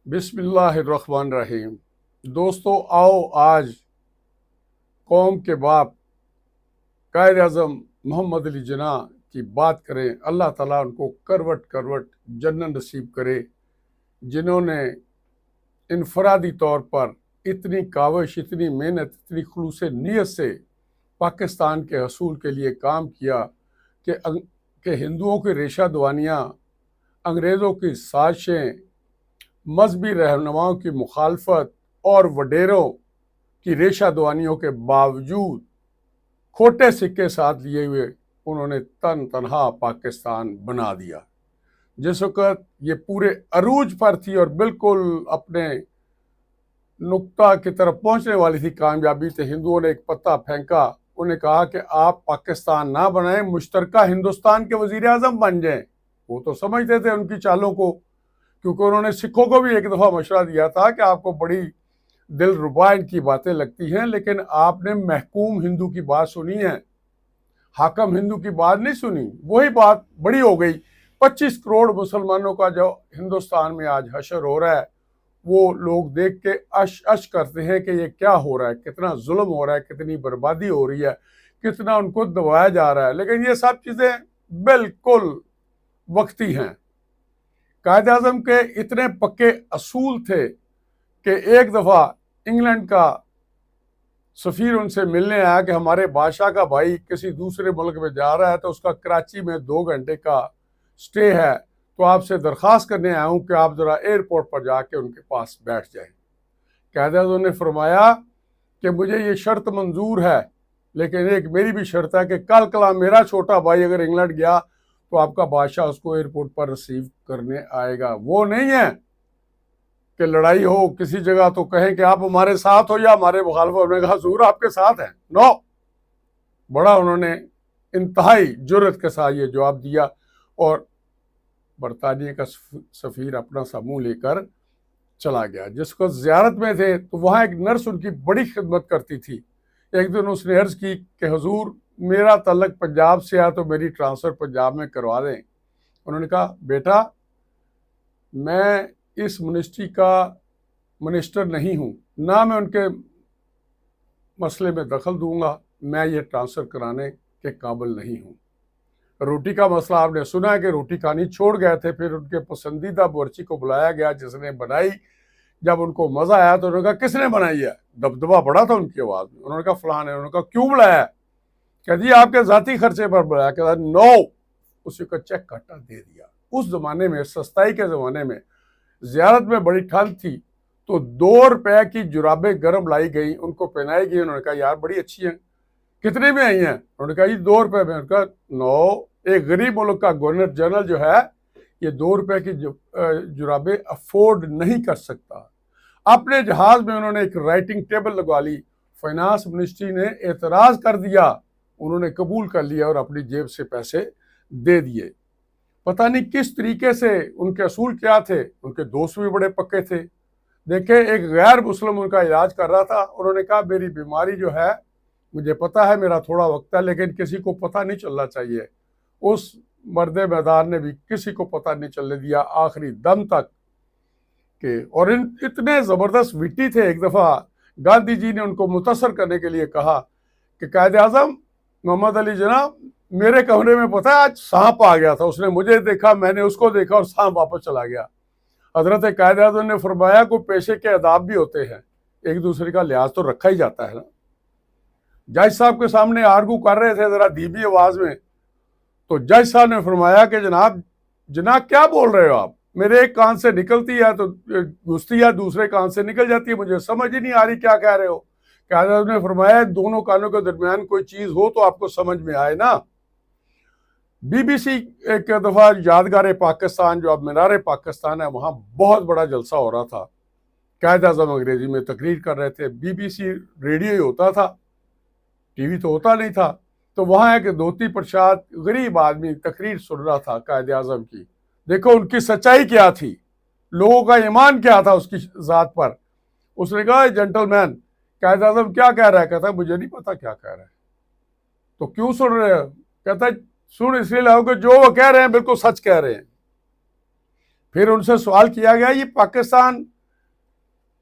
بسم اللہ الرحمن الرحیم۔ دوستو آؤ آج قوم کے باپ قائد اعظم محمد علی جناح کی بات کریں۔ اللہ تعالیٰ ان کو کروٹ کروٹ جنت نصیب کرے، جنہوں نے انفرادی طور پر اتنی کاوش، اتنی محنت، اتنی خلوص نیت سے پاکستان کے حصول کے لیے کام کیا کہ ہندوؤں کی ریشہ دوانیاں، انگریزوں کی سازشیں، مذہبی رہنماؤں کی مخالفت اور وڈیروں کی ریشہ دوانیوں کے باوجود کھوٹے سکے ساتھ لیے ہوئے انہوں نے تنہا پاکستان بنا دیا۔ جس وقت یہ پورے عروج پر تھی اور بالکل اپنے نقطہ کی طرف پہنچنے والی تھی کامیابی، سے ہندوؤں نے ایک پتہ پھینکا، انہیں کہا کہ آپ پاکستان نہ بنائیں، مشترکہ ہندوستان کے وزیر اعظم بن جائیں۔ وہ تو سمجھتے تھے ان کی چالوں کو، کیونکہ انہوں نے سکھوں کو بھی ایک دفعہ مشورہ دیا تھا کہ آپ کو بڑی دل ربا ان کی باتیں لگتی ہیں، لیکن آپ نے محکوم ہندو کی بات سنی ہے، حاکم ہندو کی بات نہیں سنی۔ وہی بات بڑی ہو گئی۔ 25 کروڑ مسلمانوں کا جو ہندوستان میں آج حشر ہو رہا ہے، وہ لوگ دیکھ کے اش کرتے ہیں کہ یہ کیا ہو رہا ہے، کتنا ظلم ہو رہا ہے، کتنی بربادی ہو رہی ہے، کتنا ان کو دبایا جا رہا ہے۔ لیکن یہ سب چیزیں بالکل وقتی ہیں۔ قائد اعظم کے اتنے پکے اصول تھے کہ ایک دفعہ انگلینڈ کا سفیر ان سے ملنے آیا کہ ہمارے بادشاہ کا بھائی کسی دوسرے ملک میں جا رہا ہے، تو اس کا کراچی میں 2 گھنٹے کا سٹے ہے، تو آپ سے درخواست کرنے آیا ہوں کہ آپ ذرا ایئرپورٹ پر جا کے ان کے پاس بیٹھ جائیں۔ قائد اعظم نے فرمایا کہ مجھے یہ شرط منظور ہے، لیکن ایک میری بھی شرط ہے کہ کل کلا میرا چھوٹا بھائی اگر انگلینڈ گیا تو آپ کا بادشاہ اس کو ایئرپورٹ پر ریسیو کرنے آئے گا۔ وہ نہیں ہے کہ لڑائی ہو کسی جگہ تو کہیں کہ آپ ہمارے ساتھ ہو یا ہمارے مخالف ہو۔ نے کہا حضور آپ کے ساتھ ہیں۔ نو، بڑا انہوں نے انتہائی جرأت کے ساتھ یہ جواب دیا، اور برطانیہ کا سفیر اپنا سا منہ لے کر چلا گیا۔ جس کو زیارت میں تھے تو وہاں ایک نرس ان کی بڑی خدمت کرتی تھی۔ ایک دن اس نے عرض کی کہ حضور میرا تعلق پنجاب سے ہے تو میری ٹرانسفر پنجاب میں کروا دیں۔ انہوں نے کہا بیٹا میں اس منسٹری کا منسٹر نہیں ہوں، نہ میں ان کے مسئلے میں دخل دوں گا، میں یہ ٹرانسفر کرانے کے قابل نہیں ہوں۔ روٹی کا مسئلہ آپ نے سنا ہے کہ روٹی کھانی چھوڑ گئے تھے، پھر ان کے پسندیدہ باورچی کو بلایا گیا جس نے بنائی۔ جب ان کو مزہ آیا تو انہوں نے کہا کس نے بنائی ہے؟ دبدبہ بڑا تھا ان کی آواز میں۔ انہوں نے کہا فلاں نے۔ انہوں نے کہا کیوں بلایا ہے؟ کہ جی آپ کے ذاتی خرچے پر بلایا۔ کہا نو، اسی کا چیک کاٹا دے دیا۔ اس زمانے میں، سستائی کے زمانے میں، زیارت میں بڑی ٹھنڈ تھی تو 2 روپے کی جرابیں گرم لائی گئی، ان کو پہنائی گئی۔ انہوں نے کہا یار بڑی اچھی ہیں، کتنے میں آئی ہیں؟ انہوں نے کہا یہ 2 روپے میں۔ انہوں نے کہا نو، ایک غریب ملک کا گورنر جنرل جو ہے یہ 2 روپے کی جرابیں افورڈ نہیں کر سکتا۔ اپنے جہاز میں انہوں نے ایک رائٹنگ ٹیبل لگوا لی، فائنانس منسٹری نے اعتراض کر دیا، انہوں نے قبول کر لیا اور اپنی جیب سے پیسے دے دیے۔ پتہ نہیں کس طریقے سے، ان کے اصول کیا تھے، ان کے دوست بھی بڑے پکے تھے۔ دیکھیں ایک غیر مسلم ان کا علاج کر رہا تھا، انہوں نے کہا میری بیماری جو ہے مجھے پتہ ہے، میرا تھوڑا وقت ہے، لیکن کسی کو پتہ نہیں چلنا چاہیے۔ اس مرد میدان نے بھی کسی کو پتہ نہیں چلنے دیا آخری دم تک اور اتنے زبردست وٹی تھے۔ ایک دفعہ گاندھی جی نے ان کو متاثر کرنے کے لیے کہا کہ قائد اعظم محمد علی جناح میرے کمرے میں پتہ ہے آج سانپ آ گیا تھا، اس نے مجھے دیکھا، میں نے اس کو دیکھا اور سانپ واپس چلا گیا۔ حضرت قائد اعظم نے فرمایا کوئی پیشے کے آداب بھی ہوتے ہیں، ایک دوسرے کا لحاظ تو رکھا ہی جاتا ہے نا۔ جج صاحب کے سامنے آرگو کر رہے تھے ذرا دھیمی آواز میں، تو جج صاحب نے فرمایا کہ جناب کیا بول رہے ہو آپ؟ میرے ایک کان سے نکلتی ہے تو گھستی ہے، دوسرے کان سے نکل جاتی ہے، مجھے سمجھ ہی نہیں آ رہی کیا کہہ رہے ہو۔ قائد اعظم نے فرمایا دونوں کانوں کے درمیان کوئی چیز ہو تو آپ کو سمجھ میں آئے نا۔ بی بی سی ایک دفعہ یادگار پاکستان جو اب مینار پاکستان ہے، وہاں بہت بڑا جلسہ ہو رہا تھا۔ قائد اعظم انگریزی میں تقریر کر رہے تھے، بی بی سی ریڈیو ہی ہوتا تھا، ٹی وی تو ہوتا نہیں تھا، تو وہاں ایک دھوتی پرشاد غریب آدمی تقریر سن رہا تھا قائد اعظم کی۔ دیکھو ان کی سچائی کیا تھی، لوگوں کا ایمان کیا تھا اس کی ذات پر۔ اس نے کہا جنٹل مین، قائد اعظم کیا کہہ رہا ہے؟ کہتا ہے مجھے نہیں پتا کیا کہہ رہا ہے۔ تو کیوں سن رہے ہیں؟ کہتا ہے سن اس لیے لاؤ کہ جو وہ کہہ رہے ہیں بالکل سچ کہہ رہے ہیں۔ پھر ان سے سوال کیا گیا یہ پاکستان